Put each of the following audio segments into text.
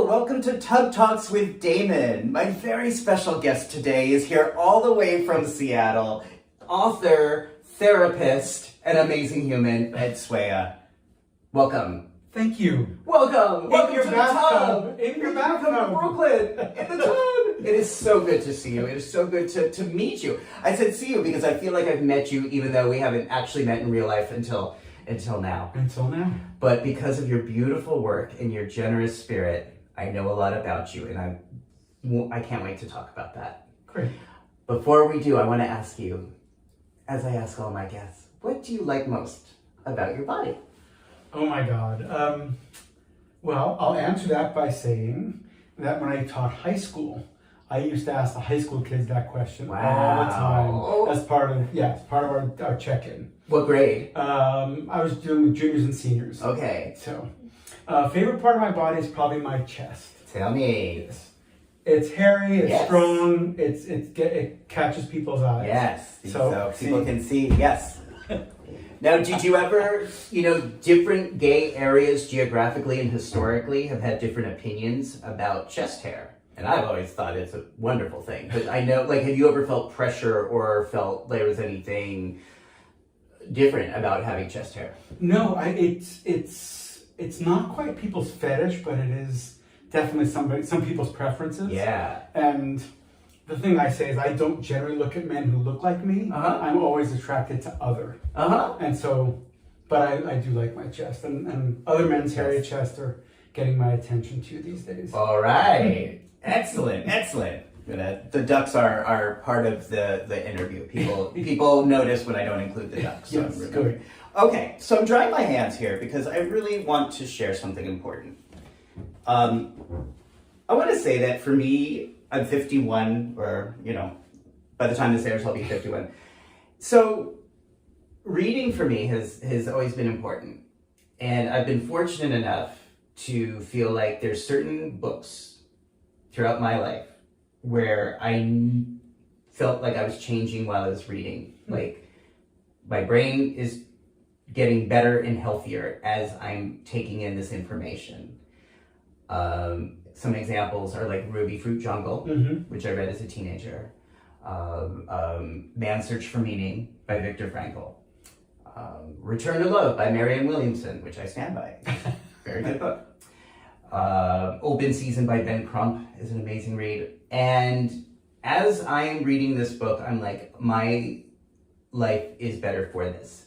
welcome to Tug Talks with Damon. My very special guest today is here all the way from Seattle, author, therapist, and amazing human, Ed Swaya. Welcome. Thank you. Welcome. Welcome your to bathtub. the tub. In your Welcome bathtub. to Brooklyn. In the tub. It is so good to see you. It is so good to meet you. I said see you because I feel like I've met you even though we haven't actually met in real life until now. Until now. But because of your beautiful work and your generous spirit, I know a lot about you, and I can't wait to talk about that. Great. Before we do, I want to ask you, as I ask all my guests, what do you like most about your body? Oh my God. Well, I'll answer that by saying that when I taught high school, I used to ask the high school kids that question all the time as part of our check-in. What grade? I was doing with juniors and seniors. Okay. So, favorite part of my body is probably my chest. Tell me. It's hairy, it's Yes. strong, it catches people's eyes. Yes. So see. people can see. Yes. Now, did you ever, different gay areas geographically and historically have had different opinions about chest hair? And I've always thought it's a wonderful thing. But I know, have you ever felt pressure or felt there was anything different about having chest hair? No, it's not quite people's fetish, but it is definitely some people's preferences. Yeah. And the thing I say is I don't generally look at men who look like me. Uh-huh. I'm always attracted to other. Uh-huh. And so, but I do like my chest. And other men's hairy chest are getting my attention too these days. All right. Excellent. The ducks are part of the interview. People notice when I don't include the ducks. So Yes, good. Okay, so I'm drying my hands here because I really want to share something important. I want to say that for me, I'm 51, or, by the time this airs, I'll be 51. So reading for me has always been important. And I've been fortunate enough to feel like there's certain books throughout my life where I felt like I was changing while I was reading. Like, my brain is getting better and healthier as I'm taking in this information. Some examples are like Ruby Fruit Jungle, which I read as a teenager. Man's Search for Meaning by Viktor Frankl. Return to Love by Marianne Williamson, which I stand by. Very good book. Open Season by Ben Crump is an amazing read. And as I am reading this book, I'm like, my life is better for this.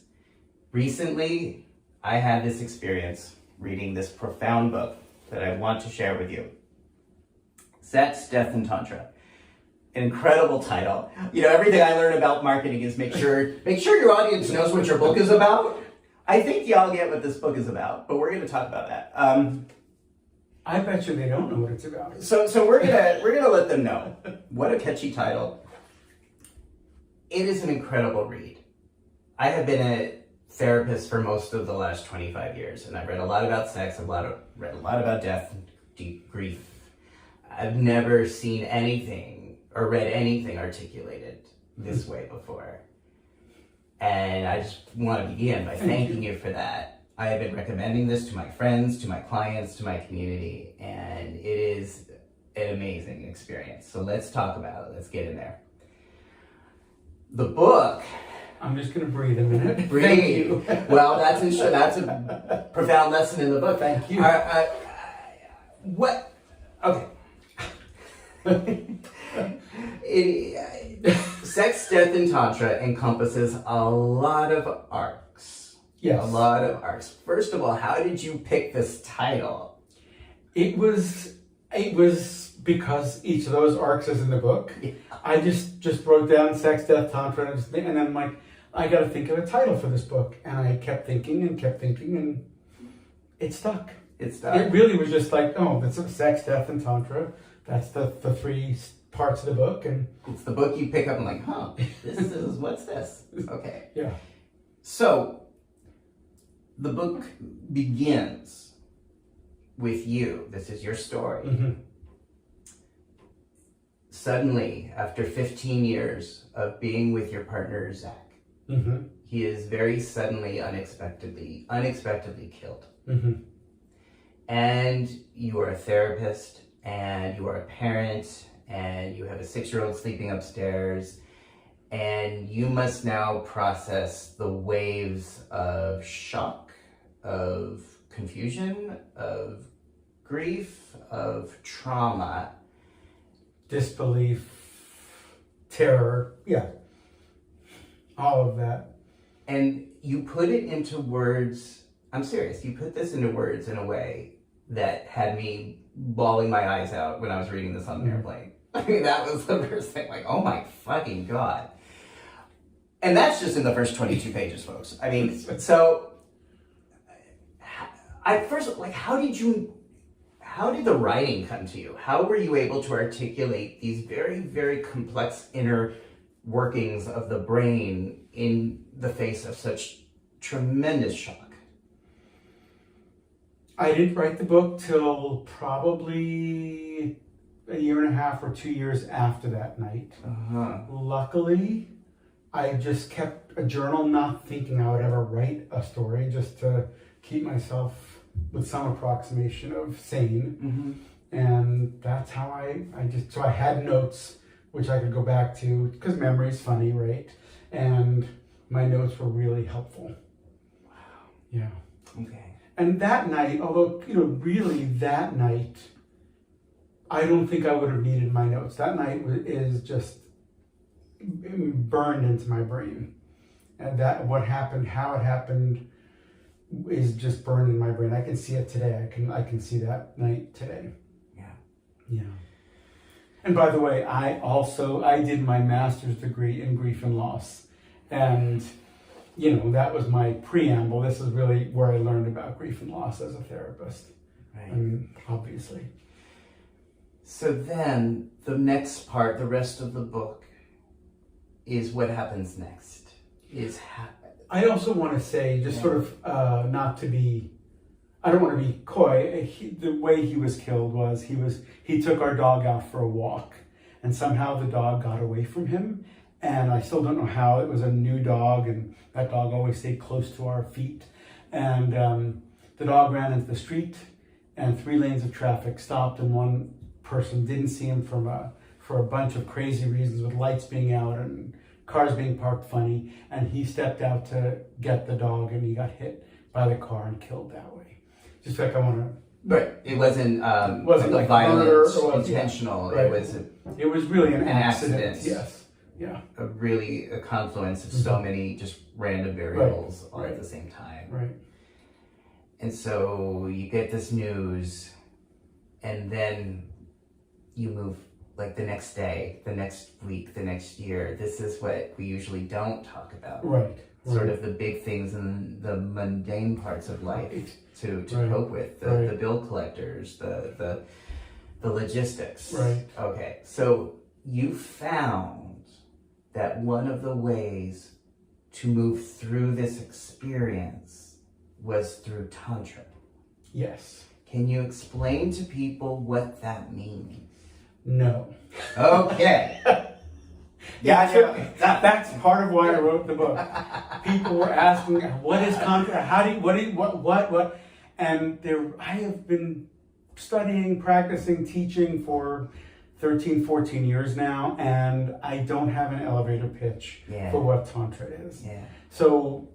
Recently, I had this experience reading this profound book that I want to share with you. Sex, Death, and Tantra. An incredible title. Everything I learn about marketing is make sure your audience knows what your book is about. I think y'all get what this book is about, but we're going to talk about that. I bet you they don't know what it's about. So we're gonna let them know. What a catchy title. It is an incredible read. I have been a therapist for most of the last 25 years, and I've read a lot about sex, I've read a lot about death, deep grief. I've never seen anything or read anything articulated this way before. And I just want to begin by thanking you for that. I have been recommending this to my friends, to my clients, to my community, and it is an amazing experience. So let's talk about it. Let's get in there. The book. I'm just going to breathe a minute. Breathe. Thank you. Well, that's a profound lesson in the book. Thank you. What? Okay. Sex, Death, and Tantra encompasses a lot of arcs. Yes. A lot of arcs. First of all, how did you pick this title? It was because each of those arcs is in the book. Yeah. I just wrote down Sex, Death, Tantra, and then I'm like, I got to think of a title for this book. And I kept thinking, and it stuck. It really was just like, oh, it's Sex, Death, and Tantra. That's the three parts of the book. And it's the book you pick up and like, what's this? Okay. Yeah. So, the book begins with you. This is your story. Mm-hmm. Suddenly, after 15 years of being with your partner, Zach, he is very suddenly, unexpectedly killed. and you are a therapist, and you are a parent, and you have a 6-year-old sleeping upstairs, and you must now process the waves of shock, of confusion, of grief, of trauma. Disbelief, terror, yeah. All of that. And you put it into words, I'm serious, you put this into words in a way that had me bawling my eyes out when I was reading this on the airplane. I mean, that was the first thing, like, oh my fucking God. And that's just in the first 22 pages, folks. I mean, so, how did the writing come to you? How were you able to articulate these very, very complex inner workings of the brain in the face of such tremendous shock? I didn't write the book till probably a year and a half or 2 years after that night. Luckily, I just kept a journal, not thinking I would ever write a story, just to keep myself with some approximation of sane. And that's how so I had notes which I could go back to, because memory's funny, right? And my notes were really helpful. Wow. Yeah. Okay. And that night, although, really that night, I don't think I would have needed my notes. That night is just burned into my brain. And that, what happened, how it happened, is just burned in my brain. I can see it today. I can see that night today. Yeah. And by the way, I did my master's degree in grief and loss. And that was my preamble. This is really where I learned about grief and loss as a therapist. Right. I mean, obviously. So then, the next part, the rest of the book, is what happens next. I also want to say, just sort of, I don't want to be coy. The way he was killed was, he took our dog out for a walk, and somehow the dog got away from him. And I still don't know how. It was a new dog, and that dog always stayed close to our feet. And the dog ran into the street, and 3 lanes of traffic stopped, and one person didn't see him for a bunch of crazy reasons, with lights being out and cars being parked funny. And he stepped out to get the dog, and he got hit by the car and killed that way. Just like I want to. But it wasn't like violent, murder, or intentional. Right. It was really an accident. Yes. Yeah. A confluence of so many just random variables all at the same time. Right. And so you get this news, and then you move, like, the next day, the next week, the next year. This is what we usually don't talk about. Right. Sort of the big things and the mundane parts of life to cope with. The bill collectors, the logistics. Right. Okay. So you found that one of the ways to move through this experience was through Tantra. Yes. Can you explain to people what that means? No. Okay. That's part of why I wrote the book. People were asking, what is Tantra? What? And I have been studying, practicing, teaching for 13, 14 years now, and I don't have an elevator pitch for what Tantra is. Yeah. So,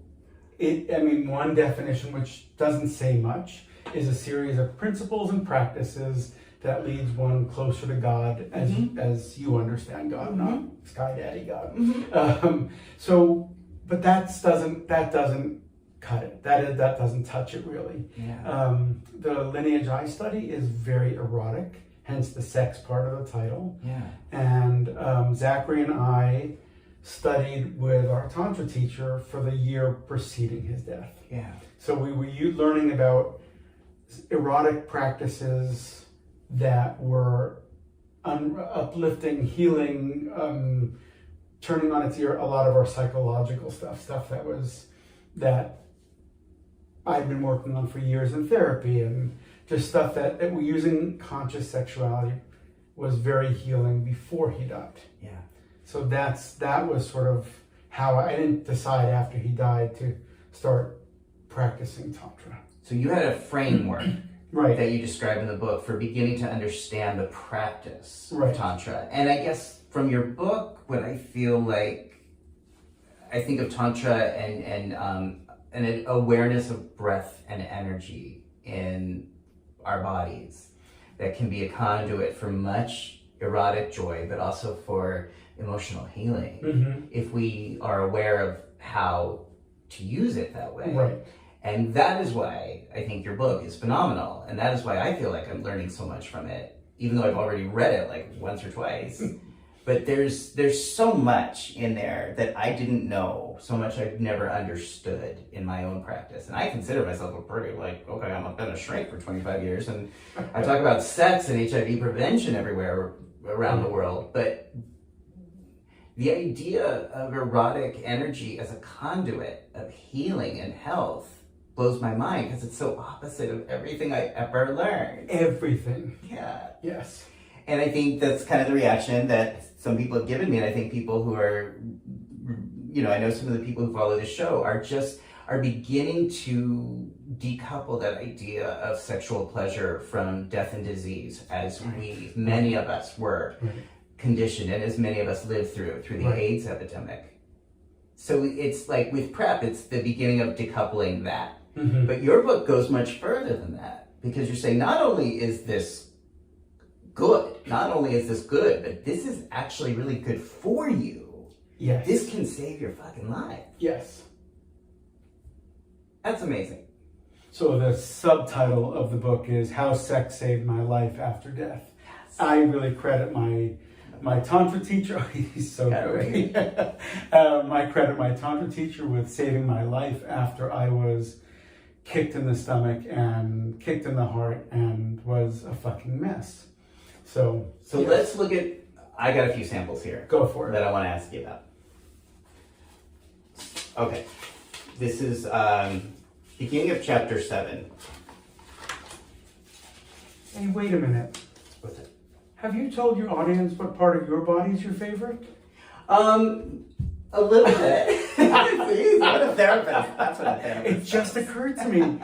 one definition, which doesn't say much, is a series of principles and practices that leads one closer to God, as you understand God, not Sky Daddy God. But that doesn't cut it. That doesn't touch it really. Yeah. The lineage I study is very erotic, hence the sex part of the title. Yeah. And Zachary and I studied with our Tantra teacher for the year preceding his death. Yeah. So we were learning about erotic practices that were uplifting, healing, turning on its ear a lot of our psychological stuff that I've been working on for years in therapy, and just stuff that we're using. Conscious sexuality was very healing before he died. Yeah. So that was sort of how I didn't decide after he died to start practicing Tantra. So you had a framework right. that you describe in the book for beginning to understand the practice Right. of Tantra. And I guess from your book, what I feel like, I think of Tantra and an awareness of breath and energy in our bodies that can be a conduit for much erotic joy, but also for emotional healing. Mm-hmm. If we are aware of how to use it that way. Right. And that is why I think your book is phenomenal. And that is why I feel like I'm learning so much from it, even though I've already read it like once or twice. But there's so much in there that I didn't know, so much I've never understood in my own practice. And I consider myself a pretty, okay, I've been a shrink for 25 years, and I talk about sex and HIV prevention everywhere around the world. But the idea of erotic energy as a conduit of healing and health blows my mind because it's so opposite of everything I ever learned. Everything. Yeah. Yes. And I think that's kind of the reaction that some people have given me. And I think people who are, I know some of the people who follow the show are beginning to decouple that idea of sexual pleasure from death and disease, as many of us were conditioned, and as many of us lived through the AIDS epidemic. So it's like with PrEP, it's the beginning of decoupling that. Mm-hmm. But your book goes much further than that, because you're saying not only is this good, but this is actually really good for you. Yes. This can save your fucking life. Yes. That's amazing. So the subtitle of the book is How Sex Saved My Life After Death. Yes. I really credit my Tantra teacher. He's so good. I credit my Tantra teacher with saving my life after I was kicked in the stomach and kicked in the heart and was a fucking mess. So yes. Let's look at, I got a few samples here. Go for it. That I want to ask you about. Okay. This is beginning of chapter 7. Hey, wait a minute. What's it? Have you told your audience what part of your body is your favorite? A little bit. See, what a therapist. That's what a therapist It just occurred to me.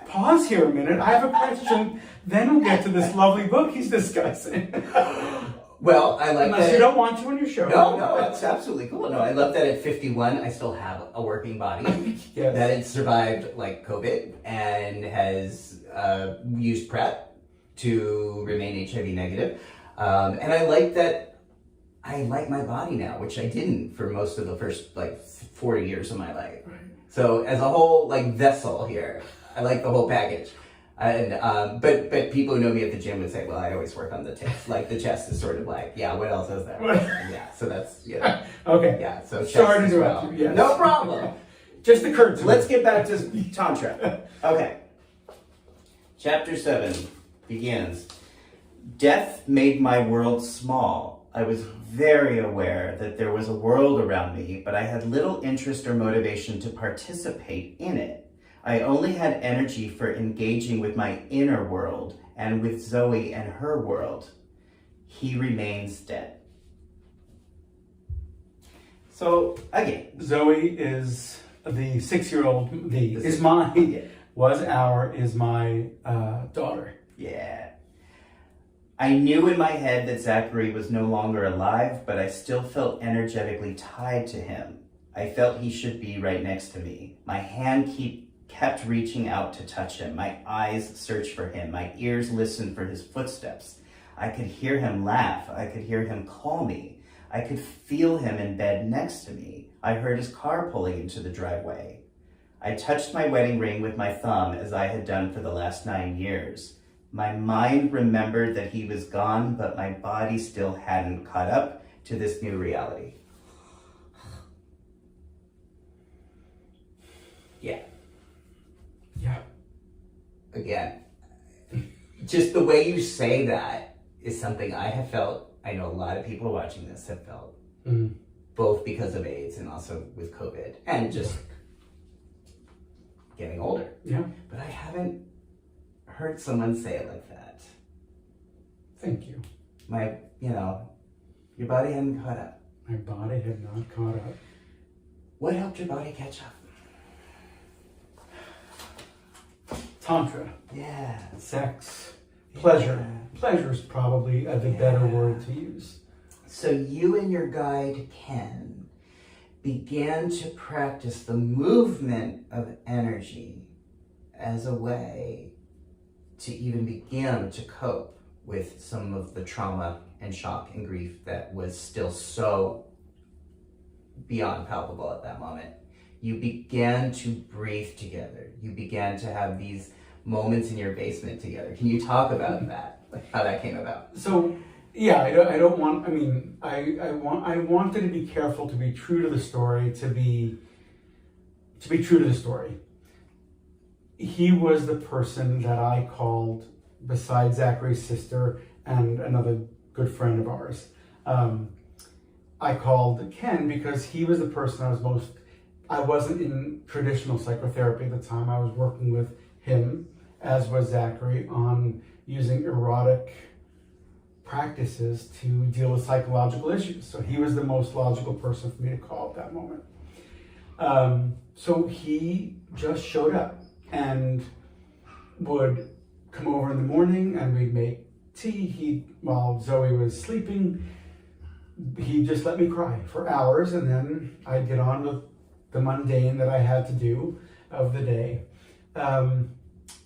Pause here a minute. I have a question. Then we'll get to this lovely book he's discussing. Well, I like Unless that. you don't want to on your show. No, that's absolutely cool. No, I love that at 51, I still have a working body. Yes. That it survived like COVID and has used PrEP to remain HIV negative. And I like that I like my body now, which I didn't for most of the first 40 years of my life. Right. So as a whole vessel here, I like the whole package. And but people who know me at the gym would say, well, I always work on the chest. The chest is sort of what else is there? Yeah, so that's Okay. Yeah, so chest Sorry to as interrupt well. you. Yes. No problem. Just occurred to me. Let's get back to Tantra. Okay. Chapter 7 begins. Death made my world small. I was very aware that there was a world around me, but I had little interest or motivation to participate in it. I only had energy for engaging with my inner world and with Zoe and her world. He remains dead. So, again. Zoe is the 6-year-old, is my daughter. Yeah. I knew in my head that Zachary was no longer alive, but I still felt energetically tied to him. I felt he should be right next to me. My hand kept reaching out to touch him. My eyes searched for him. My ears listened for his footsteps. I could hear him laugh. I could hear him call me. I could feel him in bed next to me. I heard his car pulling into the driveway. I touched my wedding ring with my thumb as I had done for the last 9 years. My mind remembered that he was gone, but my body still hadn't caught up to this new reality. Yeah. Yeah. Again, just the way you say that is something I have felt. I know a lot of people watching this have felt, both because of AIDS and also with COVID and just getting older. Yeah. But I haven't heard someone say it like that. Thank you. Your body hadn't caught up. My body had not caught up. What helped your body catch up? Tantra, Yeah. sex, pleasure. Yeah. Pleasure is probably the better word to use. So you and your guide, Ken, began to practice the movement of energy as a way to even begin to cope with some of the trauma and shock and grief that was still so beyond palpable at that moment. You began to breathe together. You began to have these moments in your basement together. Can you talk about that? Like how that came about? So, yeah, I don't want, I mean, I wanted to be careful to be true to the story, to be true to the story. He was the person that I called, besides Zachary's sister and another good friend of ours. I called Ken because he was the person I wasn't in traditional psychotherapy at the time. I was working with him, as was Zachary, on using erotic practices to deal with psychological issues. So he was the most logical person for me to call at that moment. So he just showed up and would come over in the morning and we'd make tea. While Zoe was sleeping, he'd just let me cry for hours, and then I'd get on with the mundane that I had to do of the day.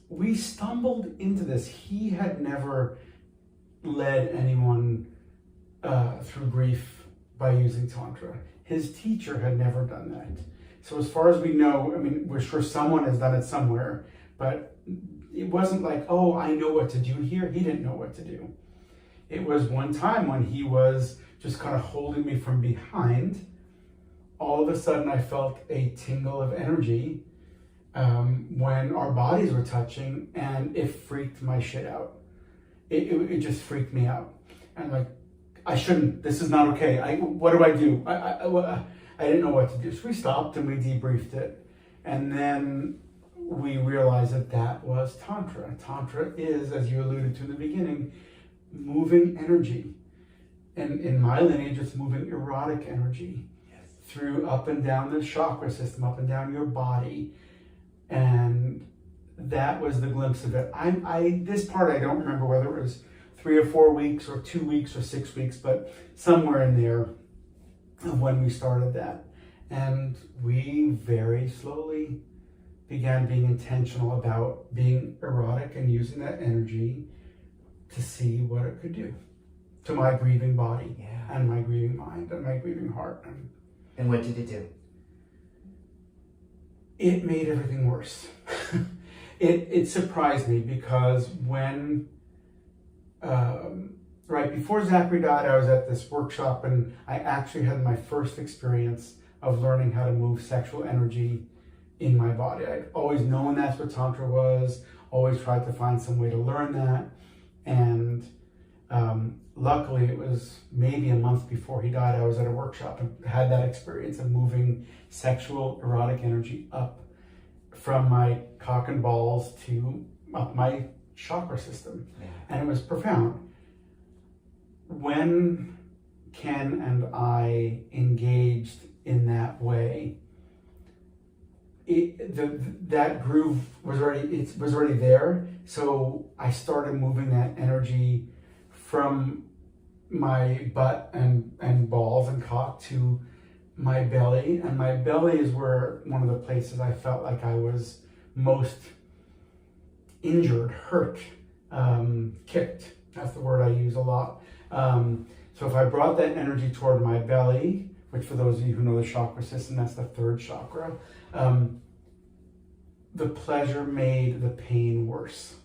We stumbled into this. He had never led anyone through grief by using Tantra. His teacher had never done that. So as far as we know, I mean, we're sure someone has done it somewhere, but it wasn't like, oh, I know what to do here. He didn't know what to do. It was one time when he was just kind of holding me from behind. All of a sudden I felt a tingle of energy when our bodies were touching, and it freaked my shit out. It just freaked me out. And like, I shouldn't, this is not okay. What do I do? I didn't know what to do. So we stopped and we debriefed it. And then we realized that was Tantra. Tantra is, as you alluded to in the beginning, moving energy. And in my lineage, it's moving erotic energy through up and down the chakra system, up and down your body. And that was the glimpse of it. This part, I don't remember whether it was 3 or 4 weeks or 2 weeks or 6 weeks, but somewhere in there of when we started that. And we very slowly began being intentional about being erotic and using that energy to see what it could do to my grieving body and my grieving mind and my grieving heart. And what did it do? It made everything worse. It surprised me because when, right before Zachary died, I was at this workshop and I actually had my first experience of learning how to move sexual energy in my body. I'd always known that's what Tantra was, always tried to find some way to learn that. And luckily it was maybe a month before he died, I was at a workshop and had that experience of moving sexual erotic energy up from my cock and balls to up my chakra system. And it was profound. When Ken and I engaged in that way, that groove was already there. So I started moving that energy from my butt and balls and cock to my belly. And my belly is where one of the places I felt like I was most injured, hurt, kicked. That's the word I use a lot. So if I brought that energy toward my belly, which for those of you who know the chakra system, that's the third chakra, the pleasure made the pain worse.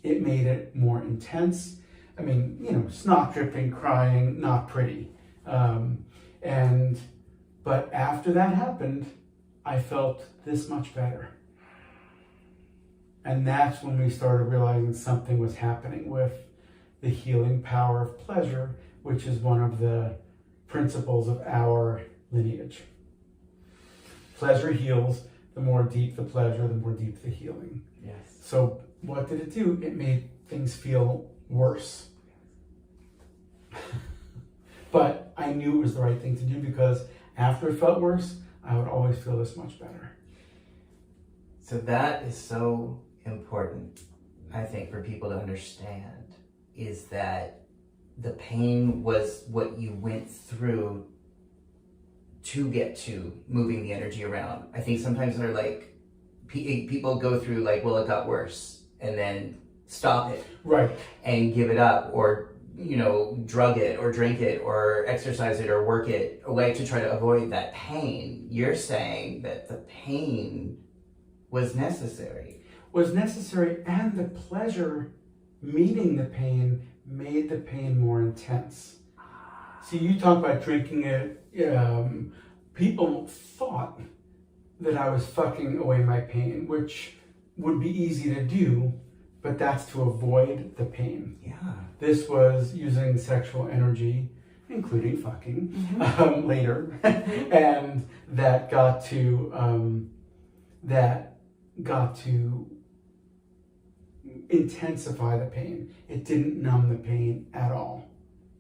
It made it more intense. I mean, snot dripping, crying, not pretty. But after that happened, I felt this much better. And that's when we started realizing something was happening with the healing power of pleasure, which is one of the principles of our lineage. Pleasure heals. The more deep the pleasure, the more deep the healing. So what did it do? It made things feel worse. But I knew it was the right thing to do because after it felt worse, I would always feel this much better. So that is so important, I think, for people to understand is that the pain was what you went through to get to moving the energy around. I think sometimes they're like, people go through like, well, it got worse, and then stop it. Right. And give it up, or, you know, drug it, or drink it, or exercise it, or work it away to try to avoid that pain. You're saying that the pain was necessary. And the pleasure meeting the pain made the pain more intense. See, you talk about drinking it. People thought that I was fucking away my pain, which would be easy to do, but that's to avoid the pain. Yeah. This was using sexual energy, including fucking, later, and that got to intensify the pain. It didn't numb the pain at all.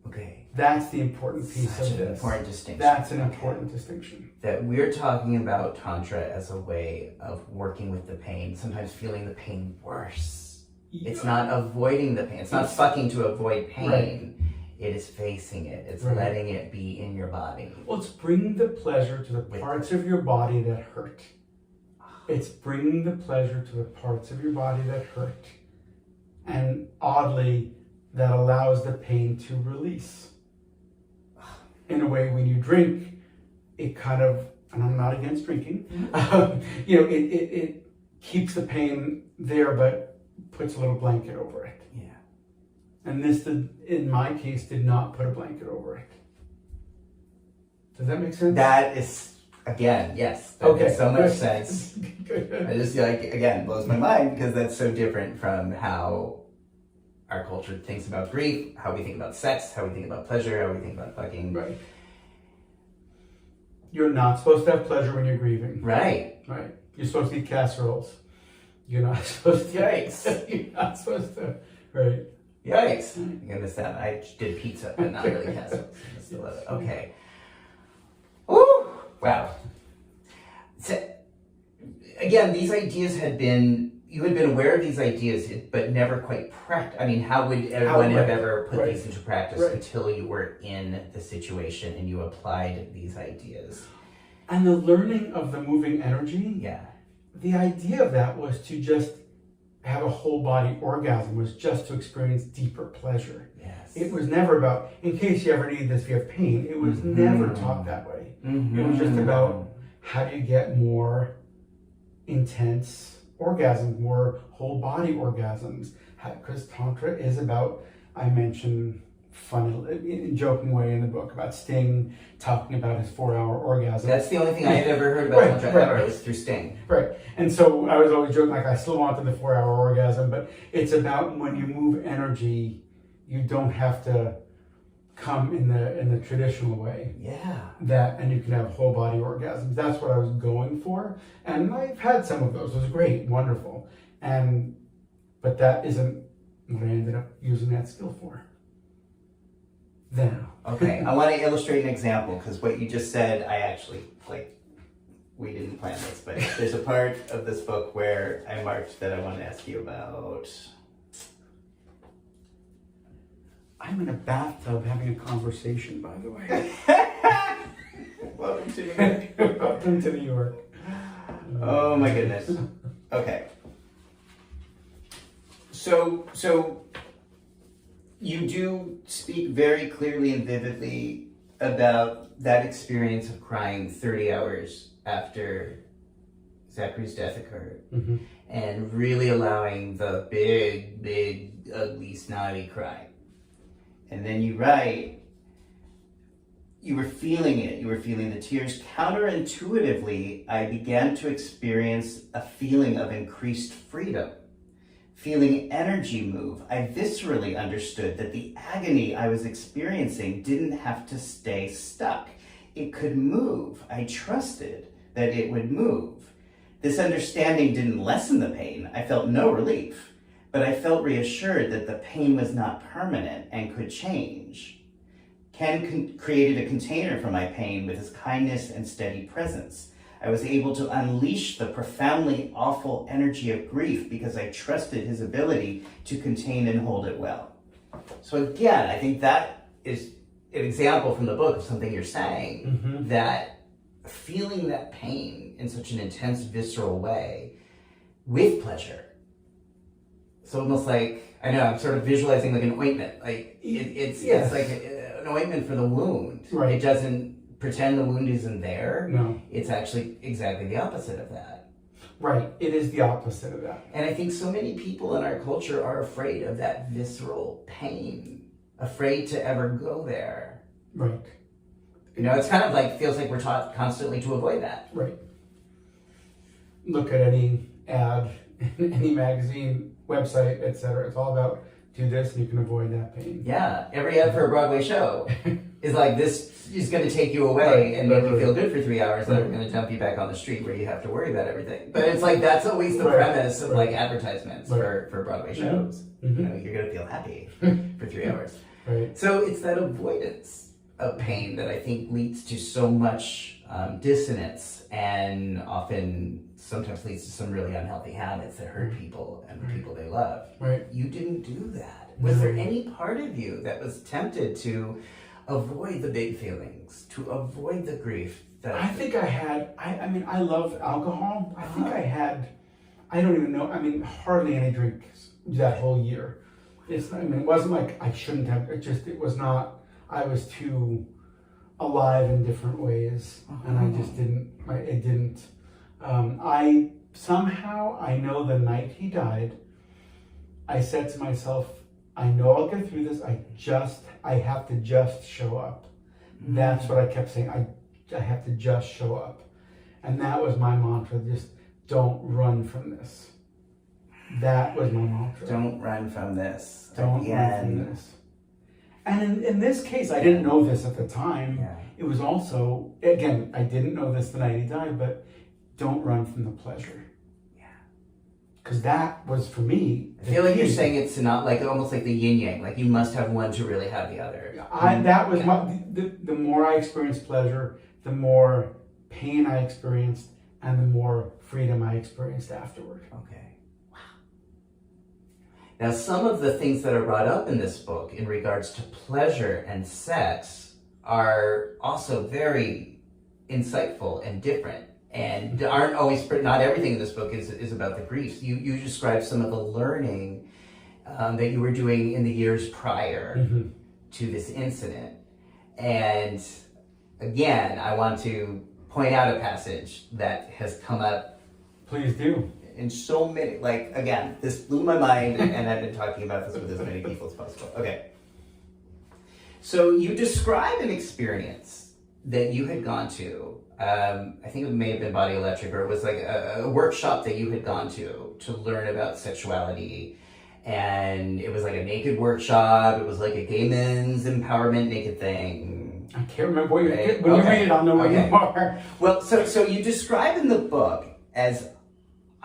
Okay. That's the important piece Such of an this. important distinction. That's an important distinction. That we're talking about Tantra as a way of working with the pain, sometimes feeling the pain worse. Yeah. It's not avoiding the pain. It's not fucking to avoid pain. Right. It is facing it. It's right. letting it be in your body. Well, it's bringing the pleasure to the parts of your body that hurt. It's bringing the pleasure to the parts of your body that hurt. And oddly, that allows the pain to release. In a way, when you drink, it kind of, and I'm not against drinking, it keeps the pain there, but puts a little blanket over it. Yeah. And this, in my case, did not put a blanket over it. Does that make sense? That is, again, yes. That makes so much sense. Good. I just, like, again, blows my mind because that's so different from how our culture thinks about grief, how we think about sex, how we think about pleasure, how we think about fucking. Right. You're not supposed to have pleasure when you're grieving. Right. Right. You're supposed to eat casseroles. You're not supposed to. Yikes. You're not supposed to. Right. Yikes. I'm gonna miss that. I did pizza, but not really casseroles. I still love it. Okay. Woo! Wow. So, again, these ideas you had been aware of these ideas, but never quite practiced. I mean, how would everyone have ever put these into practice until you were in the situation and you applied these ideas? And the learning of the moving energy, the idea of that was to just have a whole body orgasm, was just to experience deeper pleasure. Yes. It was never about, in case you ever need this if you have pain, it was never taught that way. Mm-hmm. It was just about how do you get more intense orgasms, more whole body orgasms, because Tantra is about, I mentioned funny, in a joking way in the book about Sting talking about his 4-hour orgasm. That's the only thing I had ever heard about Tantra ever was through Sting. Right. And so I was always joking, like, I still wanted the 4-hour orgasm, but it's about when you move energy, you don't have to come in the traditional way. Yeah. And you can have whole body orgasms. That's what I was going for. And I've had some of those. It was great, wonderful. But that isn't what I ended up using that skill for. Then. Okay, I want to illustrate an example because what you just said, I actually, we didn't plan this, but there's a part of this book where I marked that I want to ask you about. I'm in a bathtub having a conversation, by the way. Welcome to New York. Welcome to New York. Oh my goodness. Okay. So you do speak very clearly and vividly about that experience of crying 30 hours after Zachary's death occurred. Mm-hmm. And really allowing the big, ugly, snotty cry. And then you write, you were feeling it. You were feeling the tears. Counterintuitively, I began to experience a feeling of increased freedom. Feeling energy move, I viscerally understood that the agony I was experiencing didn't have to stay stuck. It could move. I trusted that it would move. This understanding didn't lessen the pain. I felt no relief. But I felt reassured that the pain was not permanent and could change. Ken created a container for my pain with his kindness and steady presence. I was able to unleash the profoundly awful energy of grief because I trusted his ability to contain and hold it well. So again, I think that is an example from the book of something you're saying, that feeling that pain in such an intense, visceral way with pleasure. So almost like, I know, I'm sort of visualizing like an ointment. Like it's like an ointment for the wound. Right. It doesn't pretend the wound isn't there. No. It's actually exactly the opposite of that. Right. It is the opposite of that. And I think so many people in our culture are afraid of that visceral pain, afraid to ever go there. Right. You know, it's kind of like, feels like we're taught constantly to avoid that. Right. Look at any ad, any magazine, website, etc. It's all about do this and you can avoid that pain. Yeah, every ad for a Broadway show is like, this is going to take you away and make you feel good for 3 hours, and then we're going to dump you back on the street where you have to worry about everything. But it's like, that's always the premise of like advertisements for Broadway shows. You know, you're going to feel happy for 3 hours. Right. So it's that avoidance of pain that I think leads to so much dissonance, and often sometimes leads to some really unhealthy habits that hurt people and the people they love. Right. You didn't do that. Was there any part of you that was tempted to avoid the big feelings, to avoid the grief? I think I had, I mean, I love alcohol. I think I had, I don't even know, I mean, hardly any drinks that whole year. It's, I mean, it wasn't like I shouldn't have, it was not, I was too alive in different ways, and I just didn't, it didn't. I somehow, I know the night he died, I said to myself, I know I'll get through this, I have to just show up. That's what I kept saying, I have to just show up. And that was my mantra, just don't run from this. That was my mantra. Don't run from this. Don't run from this. And in this case, I didn't know this at the time. Yeah. It was also, again, I didn't know this the night he died, but don't run from the pleasure. Yeah. Because that was, for me, I feel like you're saying it's not like, almost like the yin yang, like you must have one to really have the other. That was the more I experienced pleasure, the more pain I experienced, and the more freedom I experienced afterward. Okay. Now, some of the things that are brought up in this book in regards to pleasure and sex are also very insightful and different, and aren't always, not everything in this book is about the grief. You describe some of the learning that you were doing in the years prior to this incident. And again, I want to point out a passage that has come up. Please do. In so many, like, again, this blew my mind, and I've been talking about this with as many people as possible. Okay. So you describe an experience that you had gone to, I think it may have been Body Electric, or it was like a workshop that you had gone to learn about sexuality. And it was like a naked workshop. It was like a gay men's empowerment naked thing. I can't remember what you read it, I'll know what you are. Well, so you describe in the book, as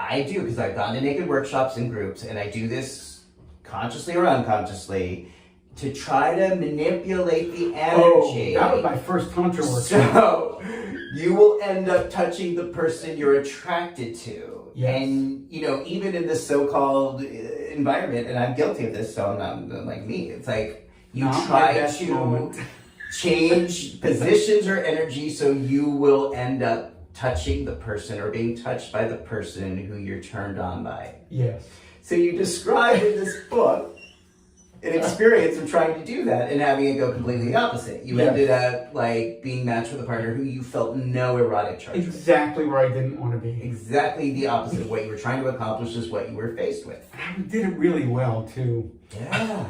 I do, because I've gone to naked workshops in groups, and I do this consciously or unconsciously to try to manipulate the energy. Oh, that was my first Tantra workshop. So you will end up touching the person you're attracted to. Yes. And, you know, even in this so-called environment, and I'm guilty of this, so I'm not like me, it's like you try to change positions or energy so you will end up touching the person or being touched by the person who you're turned on by. Yes. So you describe in this book an experience of trying to do that and having it go completely the opposite. You ended up like being matched with a partner who you felt no erotic charge with. Exactly where I didn't want to be. Exactly the opposite of what you were trying to accomplish is what you were faced with. I did it really well too. Yeah.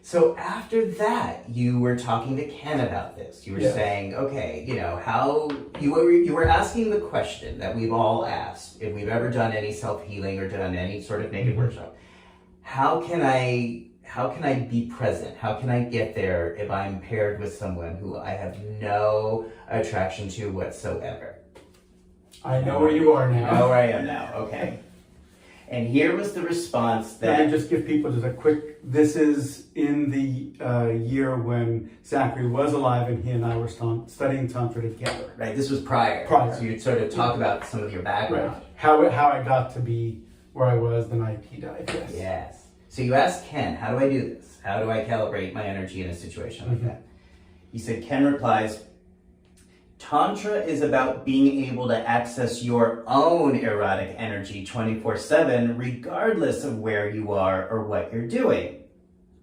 So after that, you were talking to Ken about this. You were saying, okay, you know, how you were asking the question that we've all asked if we've ever done any self-healing or done any sort of naked workshop. How can I be present? How can I get there if I'm paired with someone who I have no attraction to whatsoever? I know where you are now. I know where I am now. Okay. And here was the response that... Let me just give people just a quick... This is in the year when Zachary was alive and he and I were studying Tantra together. Right, this was prior. So you'd sort of talk about some of your background. Right. How I got to be where I was the night he died, yes. Yes. So you asked Ken, how do I do this? How do I calibrate my energy in a situation like that? He said, Ken replies, Tantra is about being able to access your own erotic energy 24/7, regardless of where you are or what you're doing.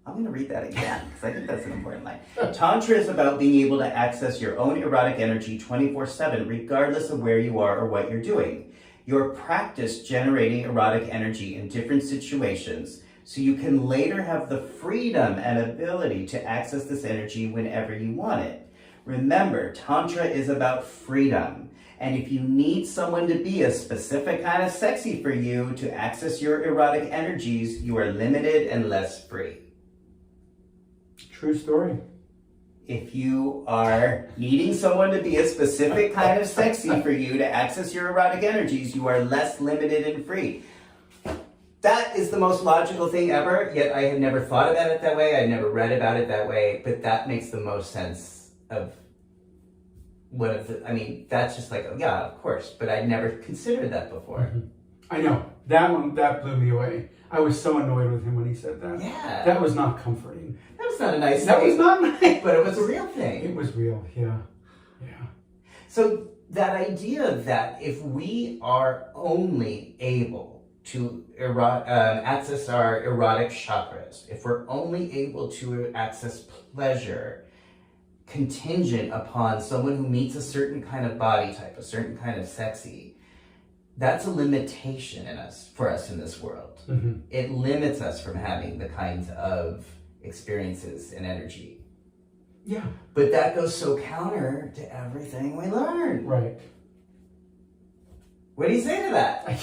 I'm going to read that again, because I think that's an important line. Tantra is about being able to access your own erotic energy 24/7, regardless of where you are or what you're doing. Your practice generating erotic energy in different situations, so you can later have the freedom and ability to access this energy whenever you want it. Remember, Tantra is about freedom. And if you need someone to be a specific kind of sexy for you to access your erotic energies, you are limited and less free. True story. If you are needing someone to be a specific kind of sexy for you to access your erotic energies, you are less limited and free. That is the most logical thing ever, yet I had never thought about it that way. I had never read about it that way, but that makes the most sense of that's just like, oh, yeah, of course, but I'd never considered that before. Mm-hmm. I know. That blew me away. I was so annoyed with him when he said that. Yeah. That was not comforting. That was not a nice thing. That was not nice. But it was a real thing. It was real, yeah. Yeah. So that idea that if we are only able to access our erotic chakras, if we're only able to access pleasure contingent upon someone who meets a certain kind of body type, a certain kind of sexy, that's a limitation for us in this world. Mm-hmm. It limits us from having the kinds of experiences and energy. Yeah. But that goes so counter to everything we learn. Right. What do you say to that?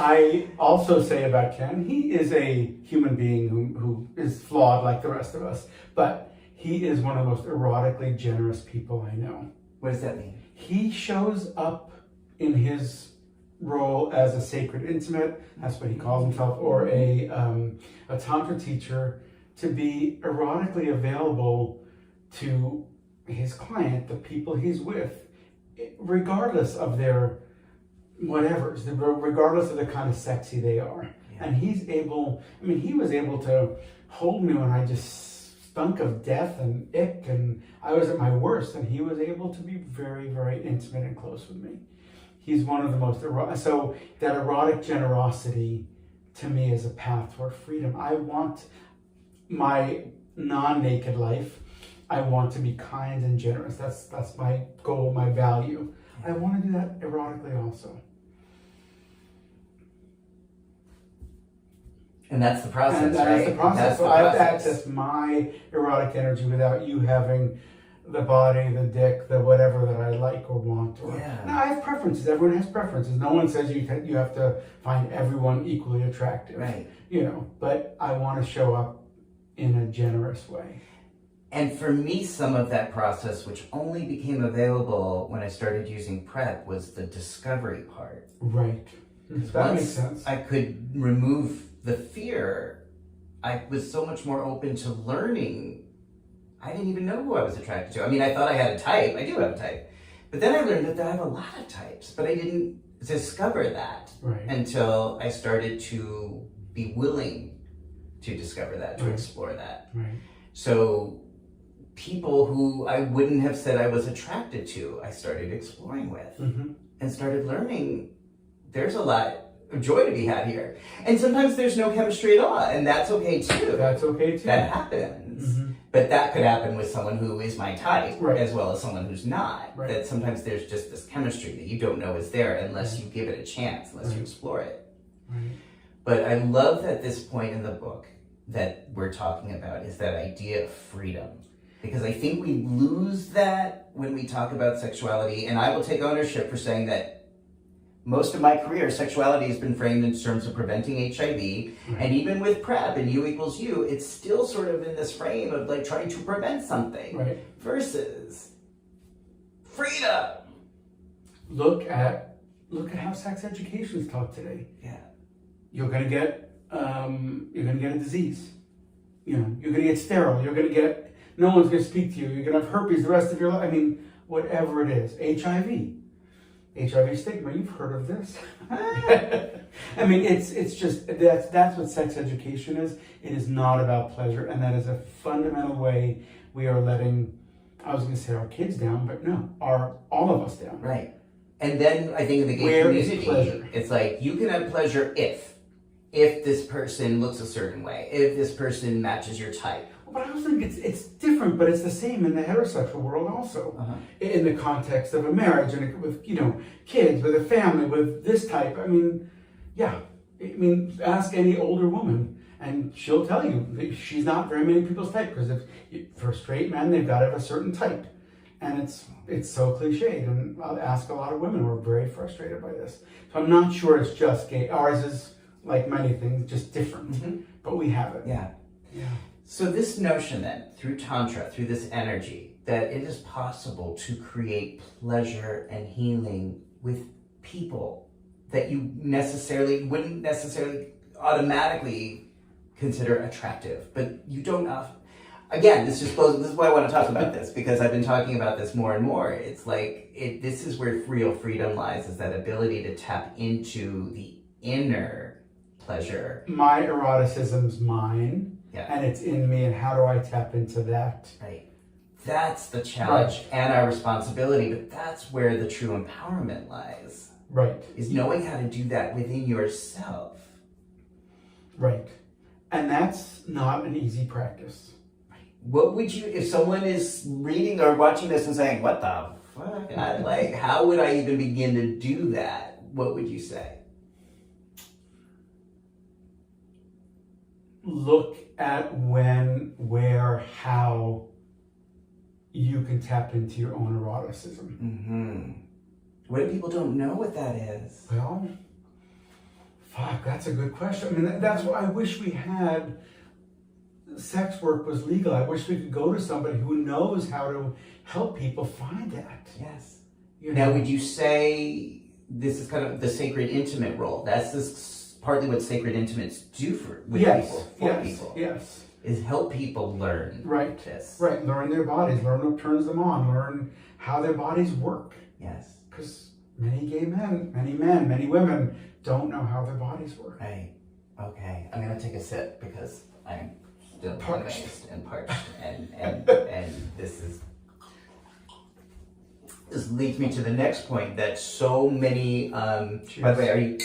I also say about Ken, he is a human being who is flawed like the rest of us, but he is one of the most erotically generous people I know. What does that mean? He shows up in his role as a sacred intimate, that's what he calls himself, or a Tantra teacher, to be erotically available to his client, the people he's with, regardless of their whatevers, regardless of the kind of sexy they are. Yeah. And he was able to hold me when I just stunk of death and ick and I was at my worst, and he was able to be very, very intimate and close with me. He's one of the most so that erotic generosity to me is a path toward freedom. I want my non-naked life, I want to be kind and generous. That's my goal, my value. I want to do that erotically also. And that's the process, and that right? Is the process. That's so the I have to process. access my erotic energy without you having the body, the dick, the whatever that I like or want. Now, I have preferences. Everyone has preferences. No one says you have to find everyone equally attractive. Right. But I want to show up in a generous way. And for me, some of that process, which only became available when I started using PrEP, was the discovery part. Right. That makes sense. I could remove the fear, I was so much more open to learning. I didn't even know who I was attracted to. I thought I had a type. I do have a type. But then I learned that I have a lot of types, but I didn't discover that until I started to be willing to discover that, to explore that. Right. So people who I wouldn't have said I was attracted to, I started exploring with and started learning there's a lot of joy to be had here. And sometimes there's no chemistry at all, and that's okay too. That's okay too. That happens. But that could happen with someone who is my type, as well as someone who's not. Right. That sometimes there's just this chemistry that you don't know is there unless you give it a chance, unless you explore it. Right. But I love that this point in the book that we're talking about is that idea of freedom. Because I think we lose that when we talk about sexuality, and I will take ownership for saying that most of my career, sexuality has been framed in terms of preventing HIV, and even with PrEP and U equals U, it's still sort of in this frame of like trying to prevent something versus freedom. Look at look at how sex education is taught today. Yeah. You're gonna get a disease. You're gonna get sterile. No one's gonna speak to you. You're gonna have herpes the rest of your life. I mean, whatever it is. HIV stigma. You've heard of this? I mean, it's just that's what sex education is. It is not about pleasure, and that is a fundamental way we are letting, I was going to say our kids down, but no, all of us down. Right. And then I think in the gay community, it's like you can have pleasure if this person looks a certain way, if this person matches your type. But I also think it's different, but it's the same in the heterosexual world also. In the context of a marriage and with kids, with a family, with this type. I mean, yeah. I mean, ask any older woman, and she'll tell you that she's not very many people's type, because for straight men they've got to have a certain type, and it's so cliched. And I'll ask a lot of women who are very frustrated by this. So I'm not sure it's just gay. Ours is like many things, just different, but we have it. Yeah. Yeah. So this notion then, through Tantra, through this energy, that it is possible to create pleasure and healing with people that you wouldn't necessarily automatically consider attractive, but you don't have. Again, this is why I want to talk about this, because I've been talking about this more and more. It's like, this is where real freedom lies, is that ability to tap into the inner pleasure. My eroticism's mine. Yeah. And it's in me, and how do I tap into that? Right. That's the challenge and our responsibility, but that's where the true empowerment lies. Right. Is knowing how to do that within yourself. Right. And that's not an easy practice. What would you, if someone is reading or watching this and saying, what the fuck? How would I even begin to do that? What would you say? Look at when, where, how you can tap into your own eroticism. What if people don't know what that is? Well, fuck, that's a good question. I mean, that's why I wish we had, sex work was legal. I wish we could go to somebody who knows how to help people find that. Yes. Now, would you say this is kind of the sacred intimate role? That's partly what sacred intimates do for people. Yes. Is help people learn this. Right, learn their bodies, learn what turns them on, learn how their bodies work. Yes. Because many gay men, many women don't know how their bodies work. Right. Okay. I'm gonna take a sip because I'm still parched and this leads me to the next point, that so many by the way, are you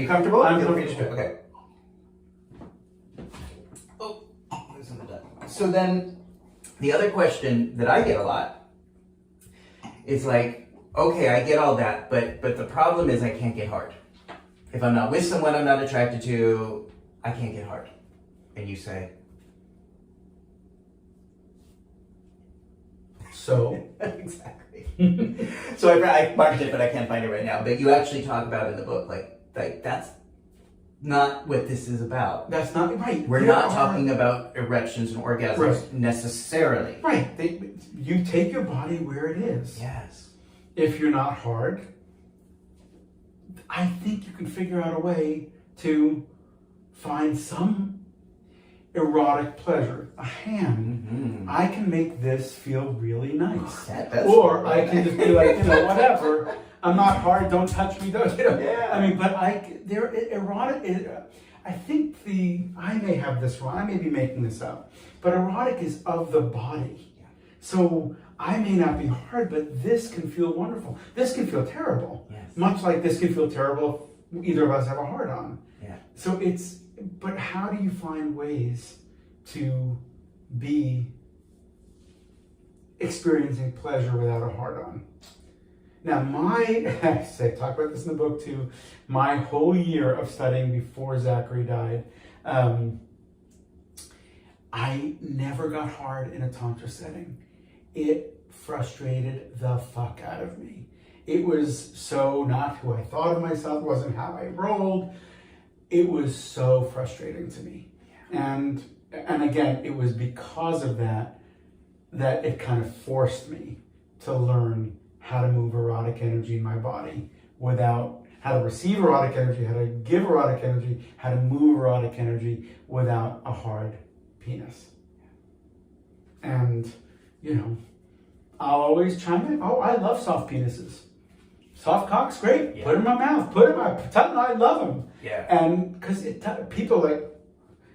comfortable? I'm comfortable. Okay. Oh, loosen the duck. So then the other question that I get a lot is like, okay, I get all that, but the problem is I can't get hard. If I'm not with someone I'm not attracted to, I can't get hard. And you say, so exactly. So I marked it, but I can't find it right now. But you actually talk about in the book, like that's not what this is about. That's not right. We're not talking about erections and orgasms necessarily. Right. You take your body where it is. Yes. If you're not hard, I think you can figure out a way to find some erotic pleasure. A hand. I can make this feel really nice. Or I can just be like, whatever. I'm not hard, don't touch me, Yeah. I mean, but erotic, I think I may have this wrong, I may be making this up, but erotic is of the body. Yeah. So I may not be hard, but this can feel wonderful. This can feel terrible. Yes. Much like this can feel terrible if either of us have a hard on. Yeah. So but how do you find ways to be experiencing pleasure without a hard on? Now, I talk about this in the book too, my whole year of studying before Zachary died, I never got hard in a Tantra setting. It frustrated the fuck out of me. It was so not who I thought of myself, wasn't how I rolled. It was so frustrating to me. And again, it was because of that it kind of forced me to learn how to move erotic energy in my body without, how to receive erotic energy, how to give erotic energy, how to move erotic energy without a hard penis. And, you know, I'll always chime in. Oh, I love soft penises. Soft cock's great. Yeah. Put him in my mouth. Put him in my, tell them I love him. Yeah. And because people like,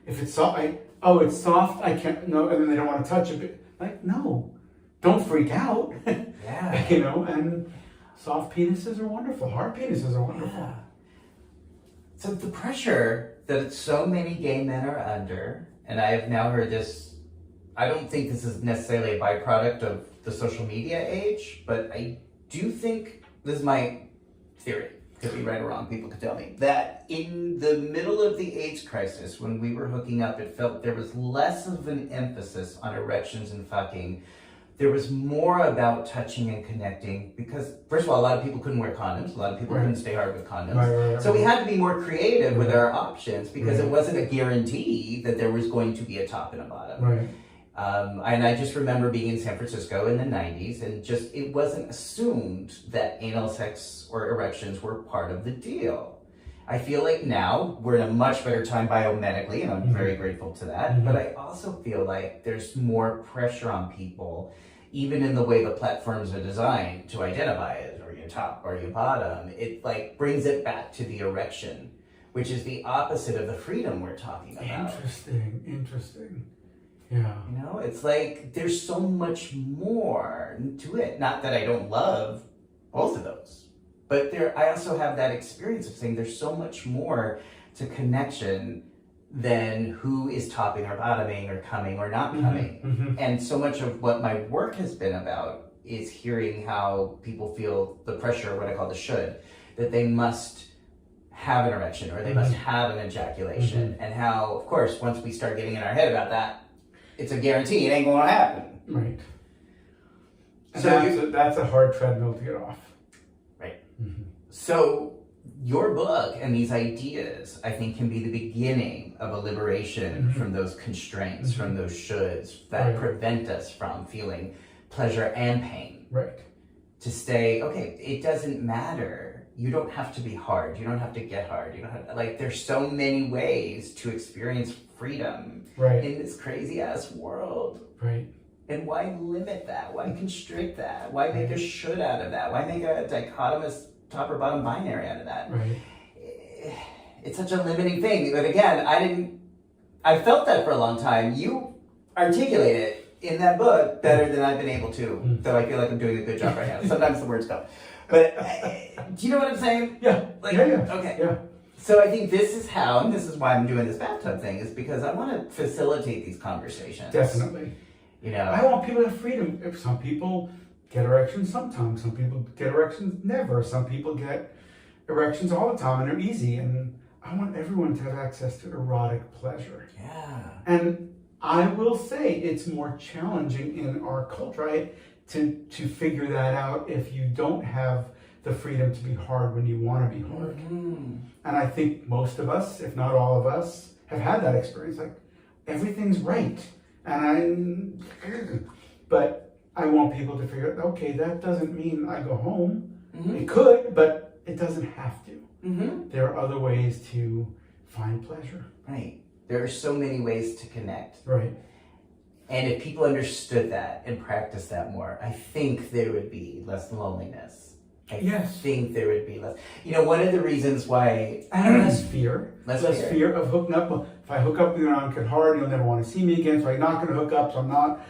if it's soft, it's soft, I can't, no, and then they don't want to touch it. Like, no, don't freak out. Yeah. You know, and soft penises are wonderful. Hard penises are wonderful. Yeah. So the pressure that so many gay men are under, and I have now heard this, I don't think this is necessarily a byproduct of the social media age, but I do think, this is my theory, could be right or wrong, people could tell me, that in the middle of the AIDS crisis, when we were hooking up, it felt there was less of an emphasis on erections and fucking. There was more about touching and connecting because, first of all, a lot of people couldn't wear condoms. A lot of people couldn't stay hard with condoms. Right. So we had to be more creative with our options because it wasn't a guarantee that there was going to be a top and a bottom. Right. And I just remember being in San Francisco in the 90s and just, it wasn't assumed that anal sex or erections were part of the deal. I feel like now we're in a much better time biomedically, and I'm very grateful to that. But I also feel like there's more pressure on people, even in the way the platforms are designed to identify it, or your top or your bottom. It like brings it back to the erection, which is the opposite of the freedom we're talking about. Interesting. Yeah. You know, it's like there's so much more to it. Not that I don't love both of those. But I also have that experience of saying there's so much more to connection than who is topping or bottoming or coming or not coming. And so much of what my work has been about is hearing how people feel the pressure, what I call the should, that they must have an erection or they must have an ejaculation. And how, of course, once we start getting in our head about that, it's a guarantee, it ain't gonna happen. Right. And So that's a hard treadmill to get off. Right. So your book and these ideas, I think, can be the beginning of a liberation from those constraints, from those shoulds that prevent us from feeling pleasure and pain. Right. To stay, okay, it doesn't matter. You don't have to be hard. You don't have to get hard. You don't have, like, there's so many ways to experience freedom in this crazy ass world. Right. And why limit that? Why constrict that? Why make a should out of that? Why make a dichotomous top or bottom binary out of that? Right. It's such a limiting thing. But again, I felt that for a long time. You articulate it in that book better than I've been able to. Though I feel like I'm doing a good job right now. Sometimes the words go. But do you know what I'm saying? Yeah. Like, yeah. Okay. Yeah. So I think this is how, and this is why I'm doing this bathtub thing, is because I want to facilitate these conversations. Definitely. You know, I want people to have freedom. If some people get erections sometimes, some people get erections never, some people get erections all the time and they're easy. And I want everyone to have access to erotic pleasure. Yeah. And I will say it's more challenging in our culture, right, to figure that out if you don't have the freedom to be hard when you want to be hard. And I think most of us, if not all of us, have had that experience. Like, everything's right. But I want people to figure out, okay, that doesn't mean I go home. It could, but it doesn't have to. There are other ways to find pleasure. Right. There are so many ways to connect. Right. And if people understood that and practiced that more, I think there would be less loneliness. I think there would be less. You know, one of the reasons why... And less fear. Less fear of hooking up. Well, if I hook up with you and I don't get hard, you'll never want to see me again, so I'm not going to hook up, so I'm not,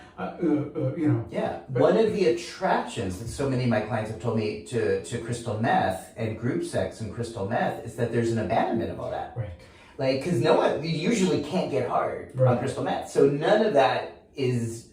you know. Yeah. One of the attractions that so many of my clients have told me to crystal meth and group sex and crystal meth is that there's an abandonment of all that. Right. Like, because no one, you usually can't get hard on crystal meth. So none of that is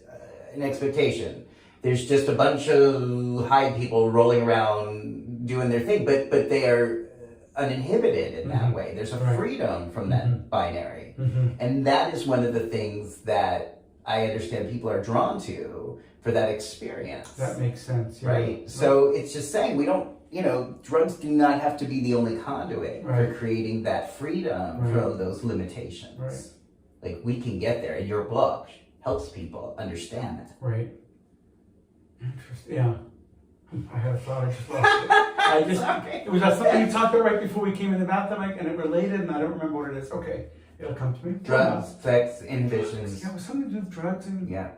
an expectation. There's just a bunch of high people rolling around doing their thing, but they are uninhibited in that way. There's a freedom from that binary. And that is one of the things that I understand people are drawn to for that experience. That makes sense. Yeah. Right? So it's just saying we don't, you know, drugs do not have to be the only conduit for creating that freedom from those limitations. Right. Like, we can get there, and your book helps people understand that. Right. Interesting. Yeah. I had a thought, I just lost it. It was something you talked about right before we came in the bathtub, and it related, and I don't remember what it is. Okay, it'll come to me. Drugs, sex, inhibitions. Yeah, it was something to do with drugs and... Yeah.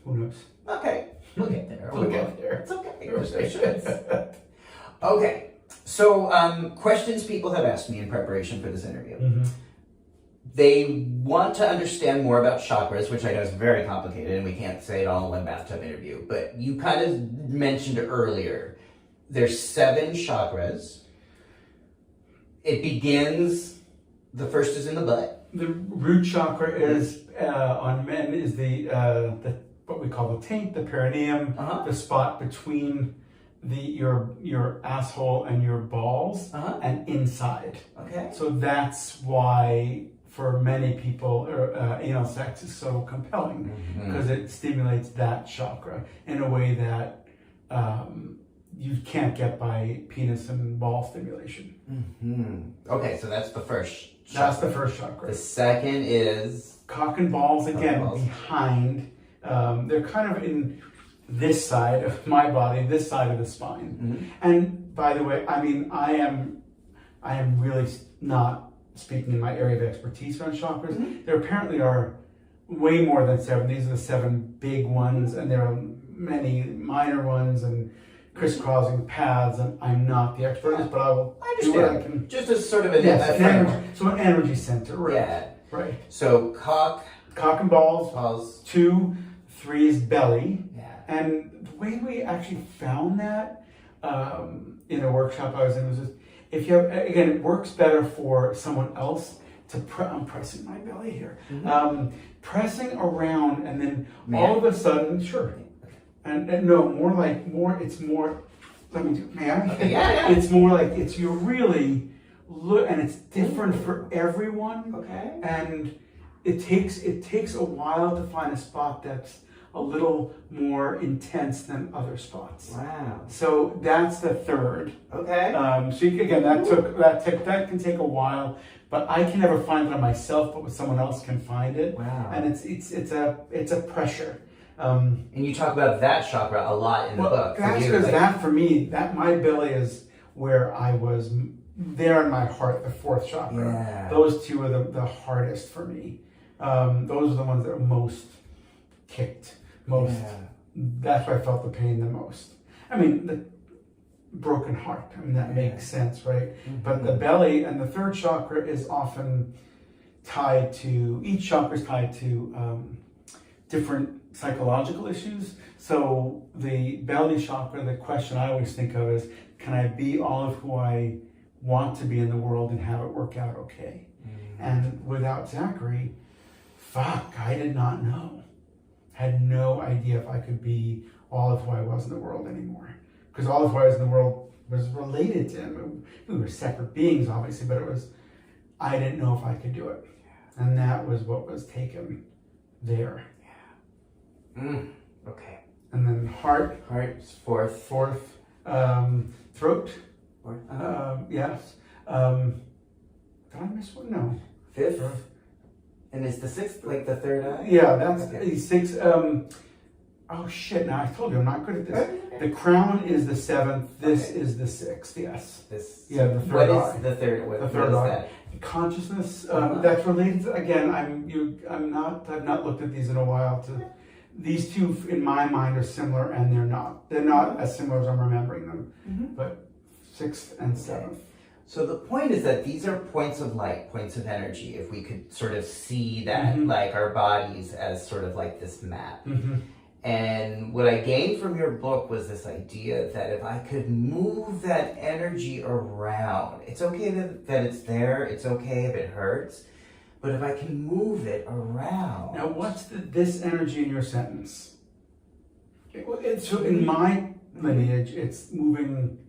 Who knows? Okay, we'll get there. We'll get there. It's okay. Okay, so questions people have asked me in preparation for this interview. Mm-hmm. They want to understand more about chakras, which I know is very complicated and we can't say it all in one bathtub interview. But you kind of mentioned earlier, there's 7 chakras. It begins, the first is in the butt. The root chakra is, on men, is the what we call the taint, the perineum, the spot between your asshole and your balls, and inside. Okay. So that's why, for many people, anal sex is so compelling, because it stimulates that chakra in a way that you can't get by penis and ball stimulation. Okay, so that's the first chakra. That's the first chakra. The second is... Cock and balls, again, balls. behind. They're kind of in this side of my body, this side of the spine. And by the way, I mean, I am really not speaking in my area of expertise around chakras. There apparently are way more than 7. These are the 7 big ones, and there are many minor ones and crisscrossing paths, and I'm not the expert in this, but I will do what I can. Just as sort of an energy. So an energy center, right? Yeah. Right. So cock and balls. 2, 3 is belly. Yeah. And the way we actually found that in a workshop I was in was just, if you have, again, it works better for someone else to I'm pressing my belly here. Pressing around, and then all of a sudden, sure. And no, it's more, let me do, man. Okay, yeah. It's more like, you're really, and it's different for everyone. Okay. And it takes a while to find a spot that's a little more intense than other spots. Wow. So that's the third. Okay. So again, that can take a while, but I can never find it on myself, but someone else can find it. Wow. And it's a pressure. And you talk about that chakra a lot in the book. That's because that for me, that my belly is where I was there in my heart, the 4th chakra. Yeah. Those 2 are the hardest for me. Those are the ones that are most kicked, most. Yeah. That's where I felt the pain the most. I mean, the broken heart. I mean, that makes sense, right? But the belly and the 3rd chakra is often tied to, each chakra is tied to different psychological issues. So the belly chakra, the question I always think of is, can I be all of who I want to be in the world and have it work out okay? And without Zachary, I did not know. Had no idea if I could be all of who I was in the world anymore. Because all of who I was in the world was related to him. We were separate beings, obviously, but I didn't know if I could do it. And that was what was taken there. Okay. And then heart. Heart's 4th. 4th. Throat. 4th. Yes. Did I miss one? No. 5th. And is the 6th like the 3rd eye? Yeah, that's the 6th. Oh shit! Now I told you I'm not good at this. The crown is the 7th. This is the 6th. Yes. The 3rd eye. What is the 3rd? The 3rd eye. That? Consciousness. That's related to, again. I've not looked at these in a while. These 2 in my mind are similar, and they're not. They're not as similar as I'm remembering them. But 6th and 7th. So the point is that these are points of light, points of energy. If we could sort of see that, like our bodies as sort of like this map. And what I gained from your book was this idea that if I could move that energy around, it's okay that it's there, it's okay if it hurts, but if I can move it around. Now, what's this energy in your sentence? So in my lineage, it's moving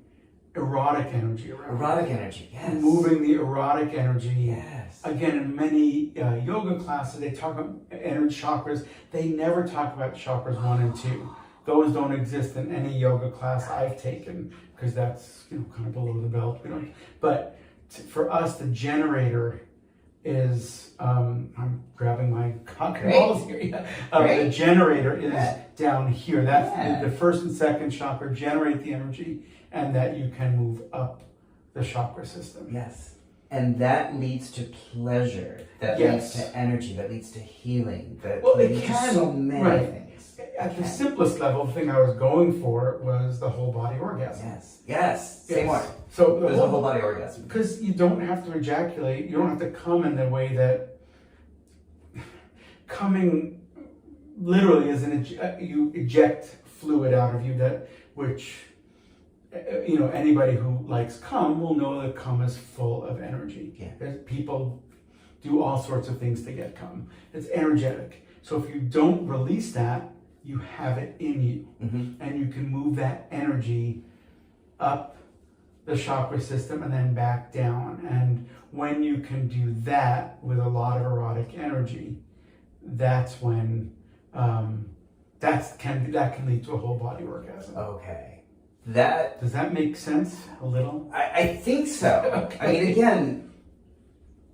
erotic energy around. Erotic energy, yes. Moving the erotic energy. Yes. Again, in many yoga classes, they talk about energy chakras. They never talk about chakras 1 and 2. Those don't exist in any yoga class I've taken, because that's kind of below the belt. But for us, the generator is, I'm grabbing my cotton Great. balls here. Yeah. The Great. generator is Yeah. down here. That's Yeah. the first and second chakra generate the energy, and that you can move up the chakra system. Yes. And that leads to pleasure. That Yes. leads to energy. That leads to healing. That Well, it leads can, to so many right. things. At the simplest level, the thing I was going for was the whole body orgasm. Yes. Yes. Say Yes. more. So There's a whole body orgasm. because you don't have to ejaculate, you don't have to come in the way that coming literally is you eject fluid out of you, that which anybody who likes cum will know that cum is full of energy. Yeah. People do all sorts of things to get cum. It's energetic. So if you don't release that, you have it in you, and you can move that energy up the chakra system and then back down. And when you can do that with a lot of erotic energy, that's when that can lead to a whole body orgasm. Okay. Does that make sense a little? I think so. Okay. I mean, again,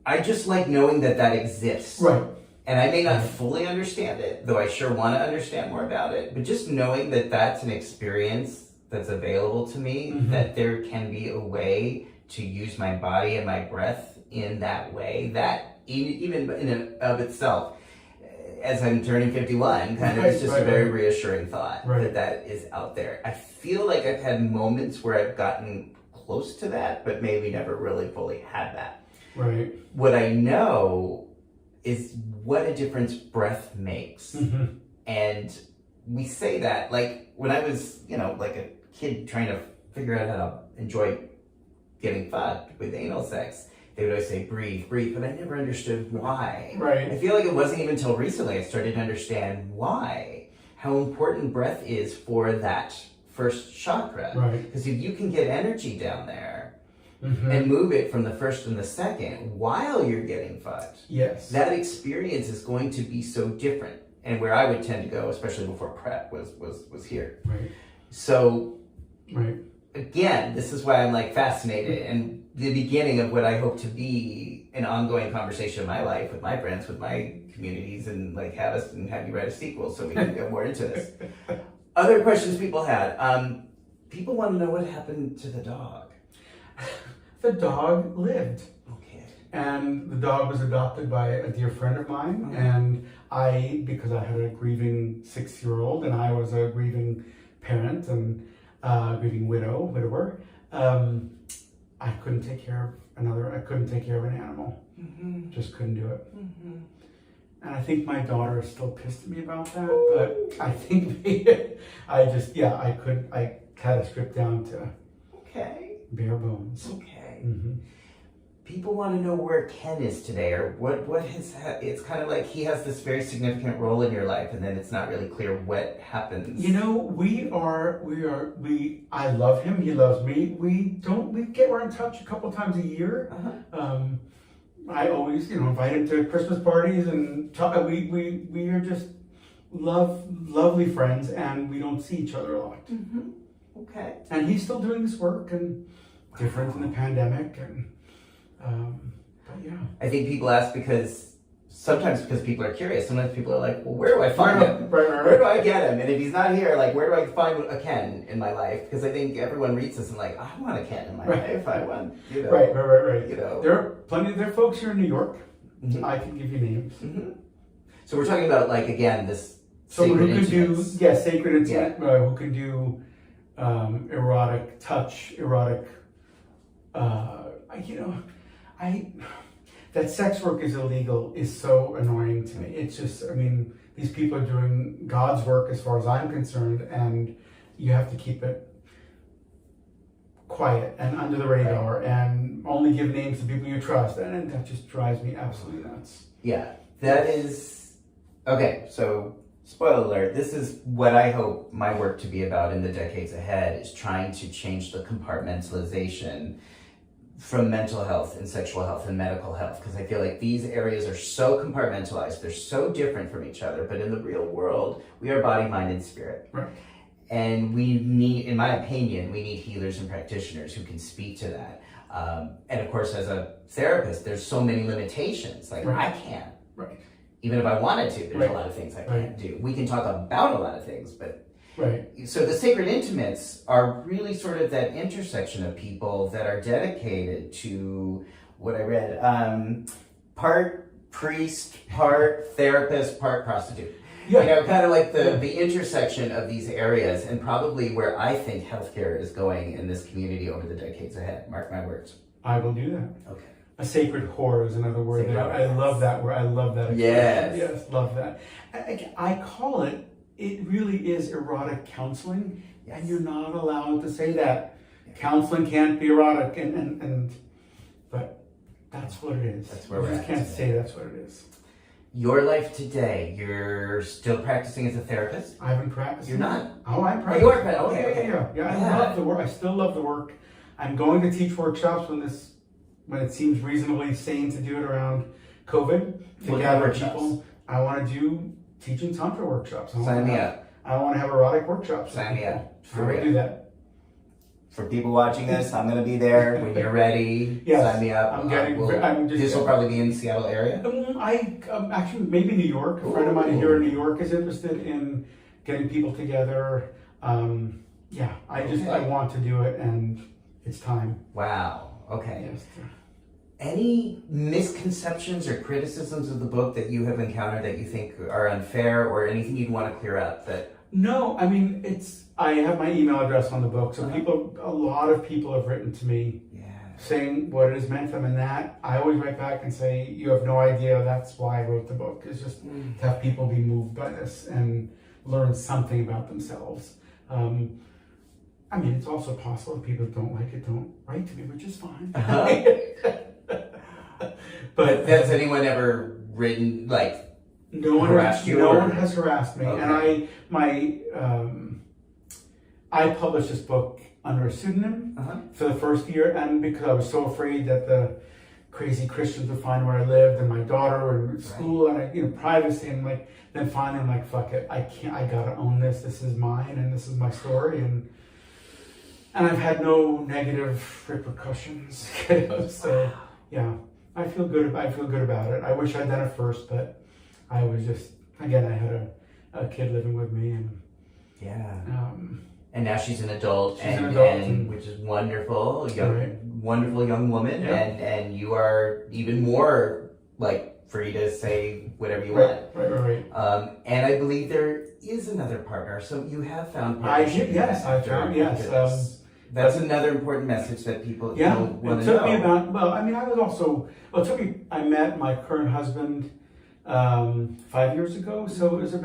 I just like knowing that exists. Right. And I may not fully understand it, though I sure want to understand more about it. But just knowing that that's an experience that's available to me, that there can be a way to use my body and my breath in that way, that even in and of itself, as I'm turning 51, kind of is just a very reassuring thought that is out there. I feel like I've had moments where I've gotten close to that, but maybe never really fully had that. Right. What I know is what a difference breath makes. And we say that, like, when I was, like a kid trying to figure out how to enjoy getting fucked with anal sex, they would always say, breathe, breathe, but I never understood why. Right. I feel like it wasn't even until recently I started to understand why, how important breath is for that first chakra. Right. Because if you can get energy down there, and move it from the first and the second while you're getting fucked, yes, that experience is going to be so different. And where I would tend to go, especially before prep, was here. Right. So, right. Again, this is why I'm like fascinated, and the beginning of what I hope to be an ongoing conversation in my life with my friends, with my communities, and like have you write a sequel so we can go more into this. Other questions people had. People want to know what happened to the dog. The dog lived. Okay. And the dog was adopted by a dear friend of mine. And because I had a grieving 6-year-old and I was a grieving parent and grieving widower, I couldn't take care of an animal. Just couldn't do it. And I think my daughter is still pissed at me about that, but I think I had to strip down to bare bones. Okay. Mm-hmm. People want to know where Ken is today, or what it's kind of like he has this very significant role in your life, and then it's not really clear what happens. I love him, he loves me. We're in touch a couple times a year. I always, invite him to Christmas parties and talk. We are just lovely friends, and we don't see each other a lot. Okay. And he's still doing this work, and different in the pandemic, and but yeah. I think people ask sometimes because people are curious. Sometimes people are like, well, where do I find him? Where do I get him? And if he's not here, like, where do I find a Ken in my life? Because I think everyone reads this and like, I want a Ken in my life. I want, Right. There are folks here in New York. I can give you names. So we're talking about, like, again, this someone sacred who can intimates. do sacred intimate, who can do erotic touch, erotic. That sex work is illegal is so annoying to me. It's just, these people are doing God's work as far as I'm concerned, and you have to keep it quiet and under the radar and only give names to people you trust, and that just drives me absolutely nuts. Yeah, that is... Okay, so spoiler alert, this is what I hope my work to be about in the decades ahead, is trying to change the compartmentalization from mental health and sexual health and medical health, because I feel like these areas are so compartmentalized, they're so different from each other, but in the real world, we are body, mind, and spirit. Right. And we need, in my opinion, we need healers and practitioners who can speak to that. And of course, as a therapist, there's so many limitations. Like, Right. I can't. Right. Even if I wanted to, there's Right. a lot of things I Right. can't do. We can talk about a lot of things, but Right. so the sacred intimates are really sort of that intersection of people that are dedicated to what I read, part priest, part therapist, part prostitute. Yeah. You know, kind of like the intersection of these areas, and probably where I think healthcare is going in this community over the decades ahead. Mark my words. I will do that. Okay. A sacred whore is another word. Sacred I love that word. I love that. Yes. Yes, love that. I call it, it really is erotic counseling, Yes. and you're not allowed to say that. Counseling can't be erotic, but that's what it is. That's where you we're just at can't today. say that's what it is. Your life today, you're still practicing as a therapist? I haven't practiced. You're not? Oh, I'm practicing. you are practicing. Okay, yeah, okay. yeah. I Yeah. love the work. I still love the work. I'm going to teach workshops when it seems reasonably sane to do it around COVID to What kind of gather workshops? people. I want to do teaching Tantra workshops. Sign me up. I want to have erotic workshops. Sign me up. I For will real. do that. For people watching this, I'm going to be there when you're ready. Yes, Sign me up. This will probably be in the Seattle area. Actually, maybe New York. A friend of mine here in New York is interested in getting people together. I want to do it, and it's time. Wow. Okay. Yes. Any misconceptions or criticisms of the book that you have encountered that you think are unfair, or anything you'd want to clear up? That No, I mean I have my email address on the book, so Uh-huh. a lot of people have written to me saying what it has meant to them, and that I always write back and say, you have no idea. That's why I wrote the book. It's just to have people be moved by this and learn something about themselves. It's also possible if people don't like it, don't write to me, which is fine. But has anyone ever written No one harassed you? No or- one has harassed me, Okay. and I published this book under a pseudonym for the first year, and because I was so afraid that the crazy Christians would find where I lived and my daughter and school and privacy, and then finally I'm like, fuck it, I gotta own this. This is mine, and this is my story, and I've had no negative repercussions. So yeah, I feel good about it. I wish I'd done it first, but I was just, again, I had a kid living with me, and and now she's an adult, and which is wonderful, Right. wonderful young woman, Yeah. and you are even more free to say whatever you want. Right. And I believe there is another partner, so you have found I partnership. found yes. That's another important message that people Yeah, want it to took know. me I met my current husband 5 years ago, so it took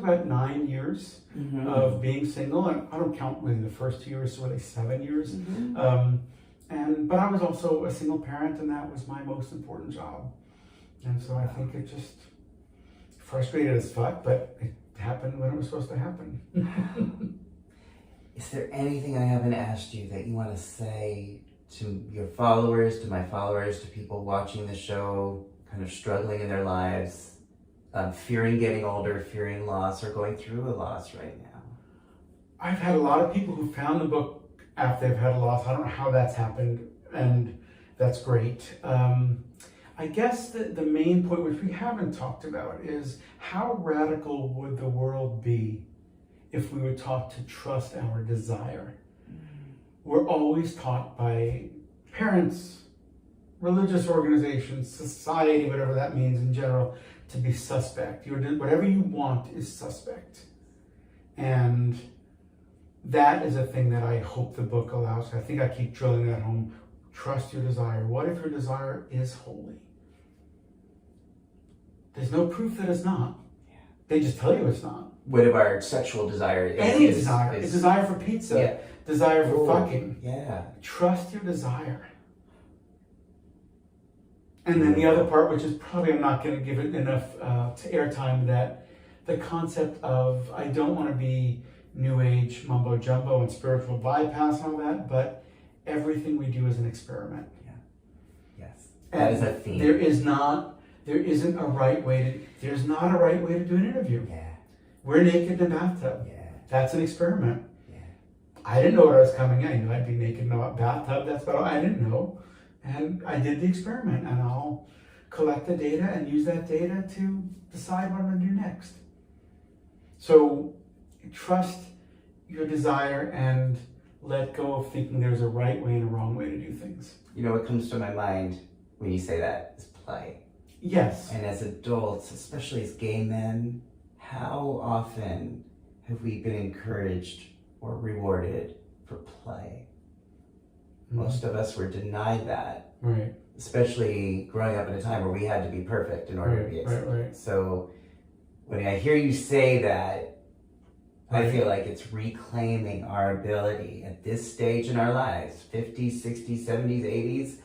about 9 years Mhm. of being single, and I don't count really the first 2 years, so really 7 years. Mhm. But I was also a single parent, and that was my most important job. And so I think it just frustrated as fuck, but it happened when it was supposed to happen. Is there anything I haven't asked you that you want to say to your followers, to my followers, to people watching the show, kind of struggling in their lives, fearing getting older, fearing loss, or going through a loss right now? I've had a lot of people who found the book after they've had a loss. I don't know how that's happened, and that's great. I guess the main point, which we haven't talked about, is how radical would the world be if we were taught to trust our desire? We're always taught by parents, religious organizations, society, whatever that means in general, to be suspect. Whatever you want is suspect. And that is a thing that I hope the book allows. I think I keep drilling that home. Trust your desire. What if your desire is holy? There's no proof that it's not. They just tell you it's not. What if our sexual desire is... Any desire. It's desire for pizza. Yeah. Desire for fucking. Yeah. Trust your desire. And then the other part, which is probably I'm not going to give it enough to airtime, that the concept of I don't want to be new age mumbo jumbo and spiritual bypass and all that, but everything we do is an experiment. Yeah. Yes. And That is a theme. There's not a right way to do an interview. Yeah. We're naked in a bathtub. Yeah. That's an experiment. Yeah. I didn't know what I was coming in. I knew I'd be naked in a bathtub. That's about all. I didn't know. And I did the experiment, and I'll collect the data and use that data to decide what I'm going to do next. So trust your desire and let go of thinking there's a right way and a wrong way to do things. You know what comes to my mind when you say that is play. Yes. And as adults, especially as gay men, how often have we been encouraged or rewarded for play? Most of us were denied that. Right. Especially growing up in a time where we had to be perfect in order to be accepted. Right. So when I hear you say that, I feel like it's reclaiming our ability at this stage in our lives, 50s, 60s, 70s, 80s,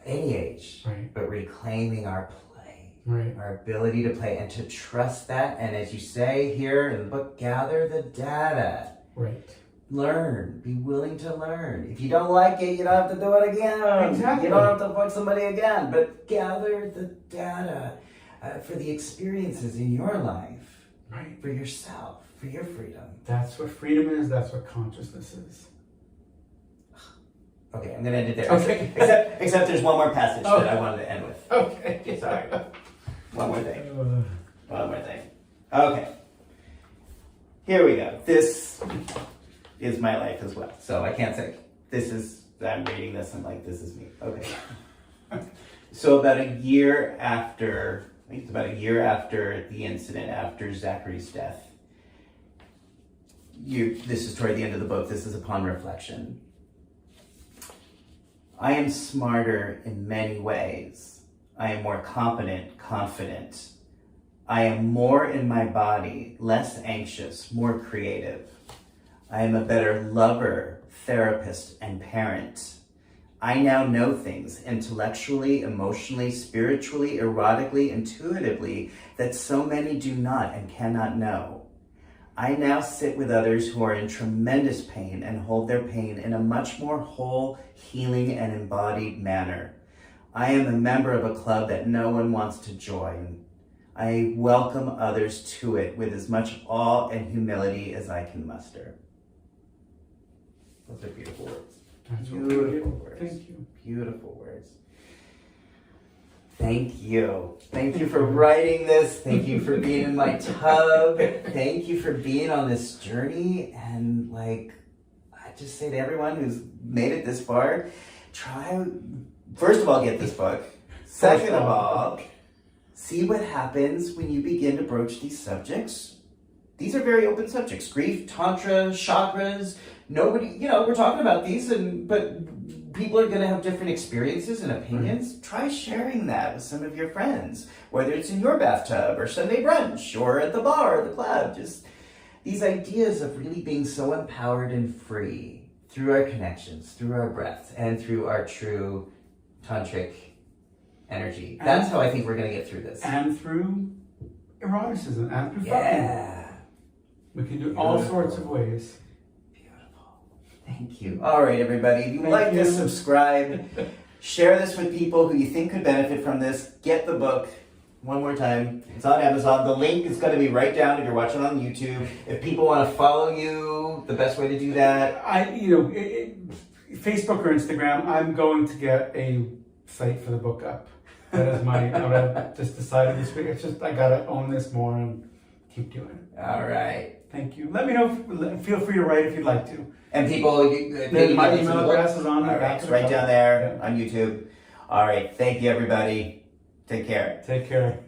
any age, but reclaiming our play, our ability to play and to trust that. And as you say here in the book, gather the data. Learn, be willing to learn. If you don't like it, you don't have to do it again. Exactly. You don't have to fuck somebody again, but gather the data for the experiences in your life, for yourself, for your freedom. That's what freedom is. That's what consciousness is. Okay, I'm gonna end it there. Okay. Except there's one more passage that I wanted to end with. Okay. Sorry. One more thing. Okay. Here we go. This is my life as well. So I can't say I'm reading this and like, this is me. Okay. So about a year after the incident, after Zachary's death, this is toward the end of the book, this is upon reflection. I am smarter in many ways. I am more competent, confident. I am more in my body, less anxious, more creative. I am a better lover, therapist, and parent. I now know things intellectually, emotionally, spiritually, erotically, intuitively that so many do not and cannot know. I now sit with others who are in tremendous pain and hold their pain in a much more whole, healing, and embodied manner. I am a member of a club that no one wants to join. I welcome others to it with as much awe and humility as I can muster. Those are beautiful words. Beautiful words. Thank you. Beautiful words. Thank you. Thank you for writing this. Thank you for being in my tub. Thank you for being on this journey. And I just say to everyone who's made it this far, first of all, get this book. Second of all, see what happens when you begin to broach these subjects. These are very open subjects. Grief, Tantra, chakras. Nobody, we're talking about these, but people are going to have different experiences and opinions. Try sharing that with some of your friends, whether it's in your bathtub or Sunday brunch or at the bar or the club. Just these ideas of really being so empowered and free through our connections, through our breath, and through our true tantric energy. That's how I think we're going to get through this. And through eroticism, and through fucking. We can do all sorts of ways. Thank you. All right, everybody. If you'd like to subscribe, share this with people who you think could benefit from this. Get the book. One more time. It's on Amazon. The link is going to be right down if you're watching on YouTube. If people want to follow you, the best way to do that? Facebook or Instagram. I'm going to get a site for the book up. That is I just decided this week. It's just, I got to own this more and keep doing it. All right. Thank you. Let me know. Feel free to write if you'd like to. And people, my email address is on there. It's right down there on YouTube. All right. Thank you, everybody. Take care. Take care.